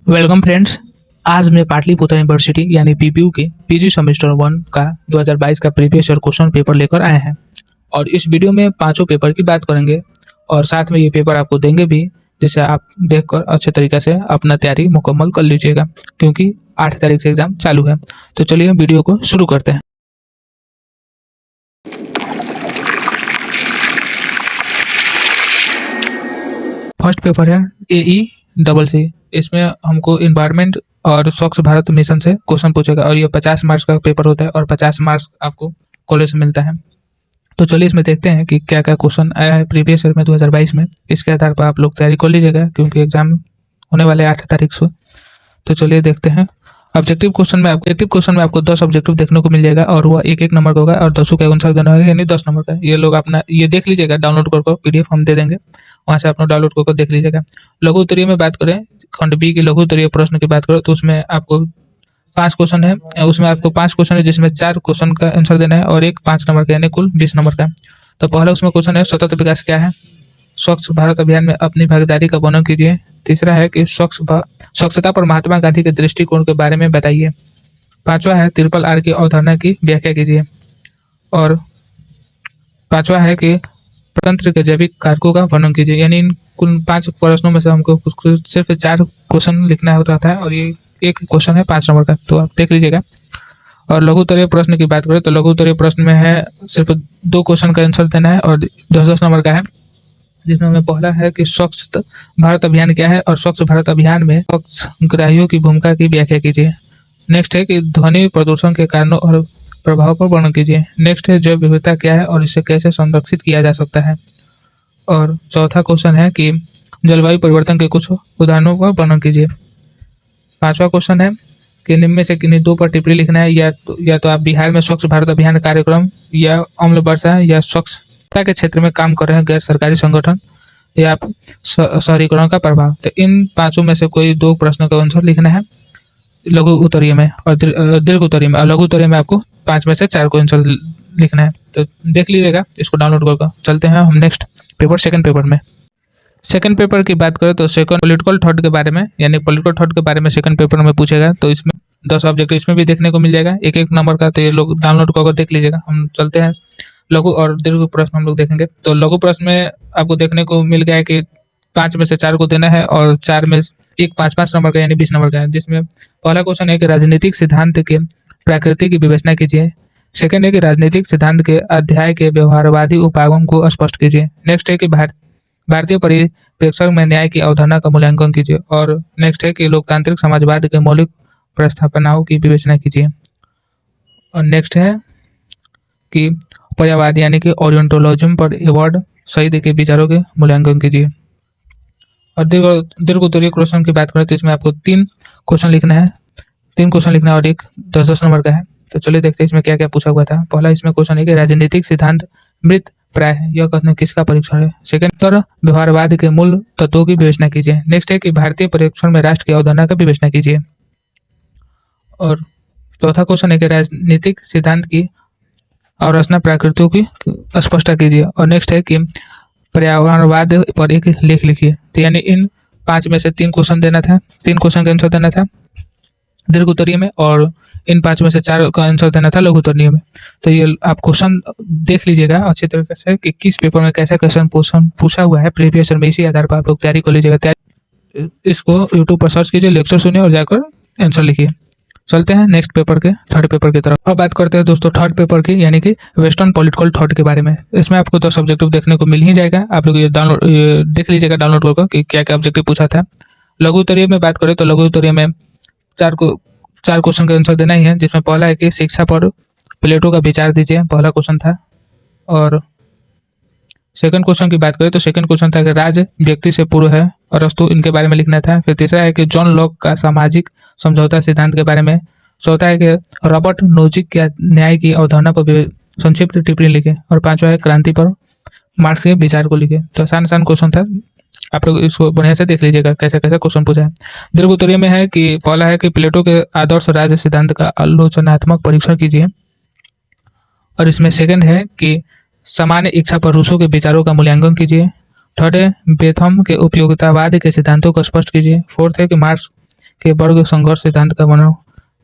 Welcome friends. आज मैं Pataliputra university यानी पीपीयू के पीजी सेमेस्टर 1 का 2022 का प्रीवियस ईयर क्वेश्चन पेपर लेकर आए हैं और इस वीडियो में पांचों पेपर की बात करेंगे और साथ में ये पेपर आपको देंगे भी, जिसे आप देखकर अच्छे तरीके से अपना तैयारी मुकम्मल कर लीजिएगा, क्योंकि 8 तारीख से एग्जाम चालू है। तो चलिए वीडियो को शुरू करते हैं। फर्स्ट पेपर है AE इसमें हमको इन्वायरमेंट और स्वच्छ भारत मिशन से क्वेश्चन पूछेगा और ये 50 मार्क्स का पेपर होता है और 50 मार्क्स आपको कॉलेज से मिलता है। तो चलिए इसमें देखते हैं कि क्या क्या क्वेश्चन आया है प्रीवियस ईयर में 2022 में। इसके आधार पर आप लोग तैयारी कर लीजिएगा, क्योंकि एग्जाम होने वाले 8 तारीख से। तो चलिए देखते हैं। ऑब्जेक्टिव क्वेश्चन में आपको 10 ऑब्जेक्टिव देखने को मिल जाएगा और वह एक नंबर का होगा और 10 के अनुसार देना होगा, यानी 10 नंबर का। ये लोग अपना ये देख लीजिएगा, डाउनलोड कर PDF हम दे देंगे, वहाँ से अपना डाउनलोड कर देख लीजिएगा। लघु उत्तरीय में बात करें, खंड बी की लघु उत्तरीय प्रश्न की बात करें तो उसमें आपको 5 क्वेश्चन है। उसमें आपको 5 क्वेश्चन है, जिसमें 4 क्वेश्चन का आंसर देना है और एक 5 नंबर का, यानी कुल 20 नंबर का। तो पहला उसमें क्वेश्चन है, सतत विकास क्या है? स्वच्छ भारत अभियान में अपनी भागीदारी का वर्णन कीजिए। तीसरा है कि स्वच्छता पर महात्मा गांधी के दृष्टिकोण के बारे में बताइए। पांचवा है RRR की अवधारणा की व्याख्या कीजिए। और पांचवा है कि प्रतंत्र के जैविक कारकों का वर्णन कीजिए। यानी इन कुल 5 प्रश्नों में से हमको सिर्फ 4 क्वेश्चन लिखना होता है और ये एक क्वेश्चन है 5 नंबर का, तो आप देख लीजिएगा। और लघु उत्तरीय प्रश्न की बात करें तो लघु उत्तरीय प्रश्न में है सिर्फ 2 क्वेश्चन का आंसर देना है और 10-10 नंबर का है, जिसमें हमें पहला है कि स्वच्छ भारत अभियान क्या है और स्वच्छ भारत अभियान में स्वच्छग्राहियों की भूमिका की व्याख्या कीजिए। नेक्स्ट है कि ध्वनि प्रदूषण के कारणों और प्रभाव पर वर्णन कीजिए। नेक्स्ट है जैव विविधता क्या है और इसे कैसे संरक्षित किया जा सकता है। और चौथा क्वेश्चन है कि जलवायु परिवर्तन के कुछ उदाहरणों पर वर्णन कीजिए। पांचवा क्वेश्चन है कि निम्न में से किन्हीं 2 पर टिप्पणी लिखना है, या तो आप बिहार में स्वच्छ भारत अभियान कार्यक्रम या अम्ल वर्षा या स्वच्छता के क्षेत्र में काम कर रहे हैं गैर सरकारी संगठन या आप शहरीकरण का प्रभाव। तो इन 5 में से कोई 2 प्रश्नों का आंसर लिखना है लघु उत्तरीय में और दीर्घ उत्तरीय में। और लघु उत्तरीय में आपको 5 में से 4 को आंसर लिखना है। तो देख लीजिएगा, इसको डाउनलोड करके चलते हैं हम नेक्स्ट पेपर, सेकंड पेपर में। सेकंड पेपर की बात करें तो सेकंड पॉलिटिकल थॉट के बारे में, यानी पॉलिटिकल थॉट के बारे में सेकंड पेपर में पूछेगा। तो इसमें 10 ऑब्जेक्टिव इसमें भी देखने को मिल जाएगा, एक एक नंबर का। तो ये लोग डाउनलोड करके देख लीजिएगा। हम चलते हैं लघु और दीर्घ प्रश्न हम लोग देखेंगे। तो लघु प्रश्न में आपको देखने को मिल गया है कि 5 में से 4 को देना है और 4 में एक 5-5 नंबर का, यानी 20 नंबर का है। जिसमें पहला क्वेश्चन है कि राजनीतिक सिद्धांत के प्रकृति की विवेचना कीजिए। सेकंड है कि राजनीतिक सिद्धांत के अध्याय के व्यवहारवादी उपागम को स्पष्ट कीजिए। नेक्स्ट है कि भारतीय परिप्रेक्ष्य में न्याय की अवधारणा का मूल्यांकन कीजिए। और नेक्स्ट है कि लोकतांत्रिक समाजवाद के मौलिक प्रस्थापनाओं की विवेचना कीजिए। और नेक्स्ट है कि पर्यावाद यानी कि ओरिएंटोलॉजिज्म पर एवॉर्ड शहीद के विचारों के मूल्यांकन कीजिए। और दीर्घ उत्तरीय क्वेश्चन की बात करें तो इसमें आपको 3 क्वेश्चन लिखना है, 3 क्वेश्चन लिखना है और एक 10-10 नंबर का है। तो चलिए देखते हैं इसमें क्या क्या पूछा हुआ था। पहला इसमें क्वेश्चन है कि राजनीतिक सिद्धांत मृत प्राय है, यह कथन किसका परीक्षण है। सेकंड, व्यवहारवाद के मूल तत्वों की विवेचना कीजिए। नेक्स्ट है कि भारतीय परीक्षण में राष्ट्र की अवधारणा का विवेचना कीजिए। और चौथा क्वेश्चन है कि राजनीतिक सिद्धांत की अवरचना प्रकृतियों की स्पष्टता कीजिए। और नेक्स्ट है कि पर्यावरणवाद पर एक लेख लिखिए। तो यानी इन 5 में से 3 क्वेश्चन देना था, 3 क्वेश्चन का आंसर देना था दीर्घ उत्तरीय में और इन 5 में से 4 का आंसर देना था लघु उत्तरीय में। तो ये आप क्वेश्चन देख लीजिएगा अच्छी तरीके से कि किस पेपर में कैसा क्वेश्चन पूछा हुआ है प्रीवियस ईयर में। इसी आधार पर आप लोग तैयारी कर लीजिएगा। इसको यूट्यूब पर सर्च कीजिए, लेक्चर सुनिए और जाकर आंसर लिखिए। चलते हैं नेक्स्ट पेपर के, थर्ड पेपर की तरफ। अब बात करते हैं दोस्तों थर्ड पेपर की, यानी कि वेस्टर्न पॉलिटिकल थॉट के बारे में। इसमें आपको 10 ऑब्जेक्टिव देखने को मिल ही जाएगा। आप लोग ये देख लीजिएगा डाउनलोड करके कि क्या क्या ऑब्जेक्टिव पूछा था। लघु उत्तरीय में बात करें तो लघु उत्तरीय में 4 क्वेश्चन का आंसर देना ही है, जिसमें पहला है कि शिक्षा पर प्लेटो का विचार दीजिए, पहला क्वेश्चन था। और सेकंड क्वेश्चन की बात करें तो सेकंड क्वेश्चन था कि राज व्यक्ति से पूर्व है और अस्तु, इनके बारे में लिखना था। फिर तीसरा है कि जॉन लॉक का सामाजिक समझौता सिद्धांत के बारे में। चौथा है कि रॉबर्ट नोजिक के न्याय की अवधारणा पर संक्षिप्त टिप्पणी लिखे। और पांचवा है क्रांति पर मार्क्स के विचार को लिखे। तो आसान क्वेश्चन था, आप लोग इसको बढ़िया से देख लीजिएगा कैसे कैसे क्वेश्चन पूछा है। दीर्घ उत्तरीय में है कि पहला है कि प्लेटो के आदर्श राज्य सिद्धांत का आलोचनात्मक परीक्षण कीजिए। और इसमें सेकंड है कि सामान्य इच्छा पर रूसो के विचारों का मूल्यांकन कीजिए। थर्ड है बेथम के उपयोगितावाद के सिद्धांतों को स्पष्ट कीजिए। फोर्थ है कि मार्क्स के वर्ग संघर्ष सिद्धांत का वर्णन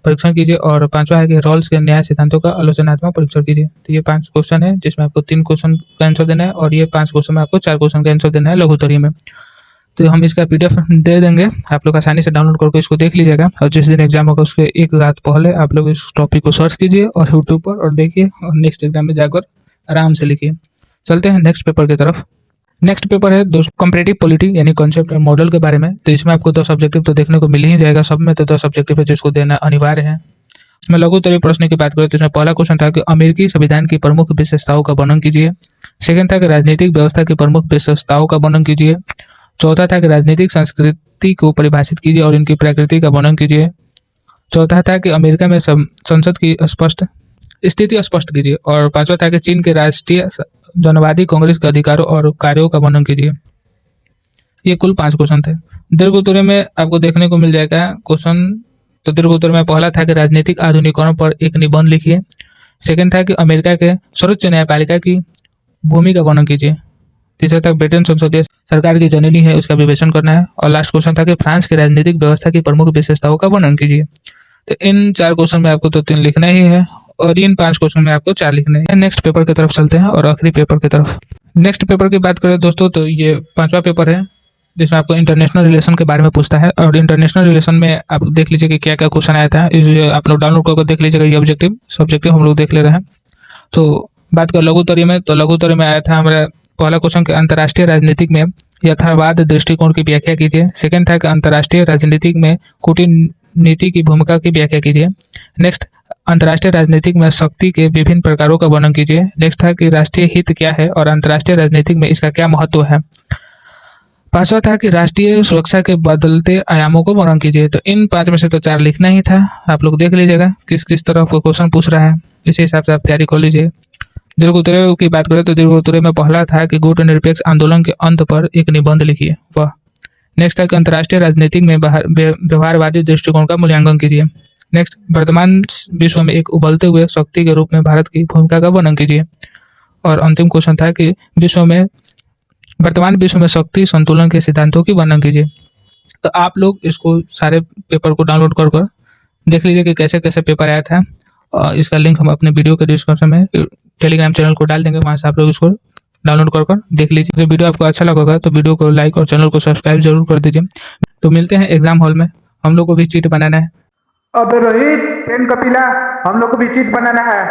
परीक्षण कीजिए और पांचवा है कि रॉल्स के न्याय सिद्धांतों का आलोचनात्मक परीक्षण कीजिए। तो ये 5 क्वेश्चन है जिसमें आपको 3 क्वेश्चन का आंसर देना है और ये 5 क्वेश्चन में आपको 4 क्वेश्चन का आंसर देना है लघु उत्तरीय में। तो हम इसका पीडीएफ दे देंगे, आप लोग आसानी से डाउनलोड करके इसको देख लीजिएगा और जिस दिन एग्जाम होगा उसके एक रात पहले आप लोग इस टॉपिक को सर्च कीजिए और यूट्यूब पर और देखिए और नेक्स्ट एग्जाम में जाकर आराम से लिखिए। चलते हैं नेक्स्ट पेपर की तरफ। नेक्स्ट पेपर है दोस्तों कंपैरेटिव पॉलिटी यानी कॉन्सेप्ट और मॉडल के बारे में। तो इसमें आपको 10 ऑब्जेक्टिव तो देखने को मिल ही जाएगा, सब में तो 10 ऑब्जेक्टिव है जिसको देना अनिवार्य है। इसमें लघु उत्तरीय प्रश्न की बात करें तो इसमें पहला क्वेश्चन था कि अमेरिकी संविधान की प्रमुख विशेषताओं का वर्णन कीजिए। सेकंड था कि राजनीतिक व्यवस्था की प्रमुख विशेषताओं का वर्णन कीजिए। चौथा था कि राजनीतिक संस्कृति को परिभाषित कीजिए और इनकी प्रकृति का वर्णन कीजिए। चौथा था कि अमेरिका में संसद की स्पष्ट स्थिति स्पष्ट कीजिए और पांचवा था कि चीन के राष्ट्रीय जनवादी कांग्रेस के अधिकारों और कार्यों का वर्णन कीजिए। ये कुल 5 क्वेश्चन थे। दीर्घ उत्तरीय में आपको देखने को मिल जाएगा क्वेश्चन। तो दीर्घ उत्तर में पहला था कि राजनीतिक आधुनिकीकरण पर एक निबंध लिखिए। सेकंड था कि अमेरिका के सर्वोच्च न्यायपालिका की भूमि का वर्णन कीजिए। तीसरा था ब्रिटेन संसदीय सरकार की जननी है उसका विवेचन करना है और लास्ट क्वेश्चन था कि फ्रांस की राजनीतिक व्यवस्था की प्रमुख विशेषताओं का वर्णन कीजिए। तो इन 4 क्वेश्चन में आपको तो 3 लिखना ही है और इन 5 क्वेश्चन में आपको 4 लिखने हैं। नेक्स्ट पेपर की तरफ चलते हैं और आखिरी पेपर की तरफ। नेक्स्ट पेपर की बात करें दोस्तों तो ये 5वां पेपर है जिसमें आपको इंटरनेशनल रिलेशन के बारे में पूछता है और इंटरनेशनल रिलेशन में आप देख लीजिए कि क्या क्या क्वेश्चन आया था। इस आप लोग डाउनलोड करके देख लीजिएगा। ये सब्जेक्टिव हम लोग देख ले रहे हैं। तो बात कर लघु उत्तरीय में तो लघु उत्तरीय में आया था हमारा पहला क्वेश्चन कि अंतर्राष्ट्रीय राजनीतिक में यथार्थवाद दृष्टिकोण की व्याख्या कीजिए। सेकंड था कि अंतर्राष्ट्रीय राजनीतिक में कूटनीति की भूमिका की व्याख्या कीजिए। नेक्स्ट अंतर्राष्ट्रीय राजनीतिक में शक्ति के विभिन्न प्रकारों का वर्णन कीजिए। नेक्स्ट था कि राष्ट्रीय हित क्या है और अंतर्राष्ट्रीय राजनीतिक में इसका क्या महत्व है। पांचवा था कि राष्ट्रीय सुरक्षा के बदलते आयामों को वर्णन कीजिए। तो इन 5 में से तो 4 लिखना ही था। आप लोग देख लीजिएगा किस किस तरह का क्वेश्चन पूछ रहा है, इसी हिसाब से आप तैयारी कर लीजिए। दीर्घ उत्तरीय की बात करें तो दीर्घ उत्तरीय में पहला था कि गुटनिरपेक्ष आंदोलन के अंत पर एक निबंध लिखिए। वाह। नेक्स्ट था कि अंतर्राष्ट्रीय राजनीतिक में व्यवहारवादी दृष्टिकोण का मूल्यांकन कीजिए। नेक्स्ट वर्तमान विश्व में एक उभरते हुए शक्ति के रूप में भारत की भूमिका का वर्णन कीजिए। और अंतिम क्वेश्चन था कि वर्तमान विश्व में शक्ति संतुलन के सिद्धांतों की वर्णन कीजिए। तो आप लोग इसको सारे पेपर को डाउनलोड कर देख लीजिए कि कैसे कैसे पेपर आया था। इसका लिंक हम अपने वीडियो के डिस्क्रिप्शन में टेलीग्राम चैनल को डाल देंगे, वहाँ से आप लोग इसको डाउनलोड कर देख लीजिए। तो वीडियो आपको अच्छा लगा तो वीडियो को लाइक और चैनल को सब्सक्राइब जरूर कर दीजिए। तो मिलते हैं एग्जाम हॉल में, हम लोग को भी चीट बनाना है। अब रोहित पेन कपिला हम लोग को भी चीट बनाना है।